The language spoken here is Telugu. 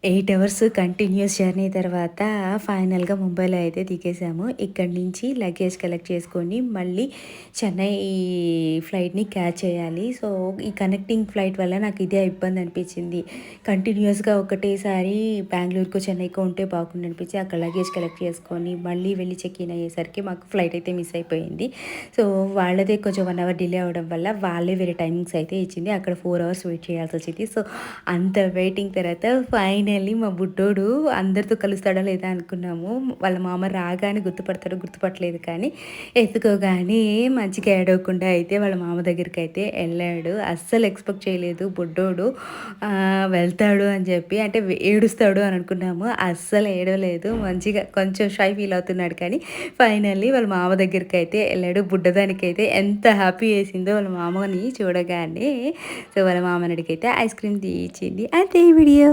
8 అవర్స్ కంటిన్యూయస్ జర్నీ తర్వాత ఫైనల్‌గా ముంబైలో అయితే దిగేసాము. ఇక్కడి నుంచి లగేజ్ కలెక్ట్ చేసుకొని మళ్ళీ చెన్నై ఫ్లైట్‌ని క్యాచ్ చేయాలి. సో, ఈ కనెక్టింగ్ ఫ్లైట్ వల్ల నాకు ఇదే ఇబ్బంది అనిపించింది. కంటిన్యూయస్‌గా ఒకటేసారి బెంగుళూరుకో, చెన్నైకో ఉంటే బాగుండనిపించి అక్కడ లగేజ్ కలెక్ట్ చేసుకొని మళ్ళీ వెళ్ళి చెక్ ఇన్ అయ్యేసరికి మాకు ఫ్లైట్ అయితే మిస్ అయిపోయింది. సో, వాళ్ళదే కొంచెం 1 అవర్ డిలే అవ్వడం వల్ల వాళ్ళే వేరే టైమింగ్స్ అయితే ఇచ్చింది. అక్కడ 4 అవర్స్ వెయిట్ చేయాల్సొచ్చింది. సో, అంత వెయిటింగ్ తర్వాత ఫైనల్లీ మా బుడ్డోడు అందరితో కలుస్తాడో లేదా అనుకున్నాము. వాళ్ళ మామ రాగానే గుర్తుపడతాడో గుర్తుపట్టలేదు కానీ, ఎత్తుకోగానే మంచిగా ఏడవకుండా అయితే వాళ్ళ మామ దగ్గరికైతే ఎళ్ళాడు. అస్సలు ఎక్స్‌పెక్ట్ చేయలేదు బుడ్డోడు వెళ్తాడు అని చెప్పి. అంటే ఏడుస్తాడు అని అనుకున్నాము. అస్సలు ఏడవలేదు. మంచిగా కొంచెం షై ఫీల్ అవుతున్నాడు కానీ, ఫైనల్లీ వాళ్ళ మామ దగ్గరికైతే ఎళ్ళాడు. బుడ్డదానికైతే ఎంత హ్యాపీ ఏసిందో వాళ్ళ మామని చూడగానే. సో, వాళ్ళ మామని అడిగైతే ఐస్ క్రీమ్ తీయిచ్చింది. అంతే ఈ వీడియో.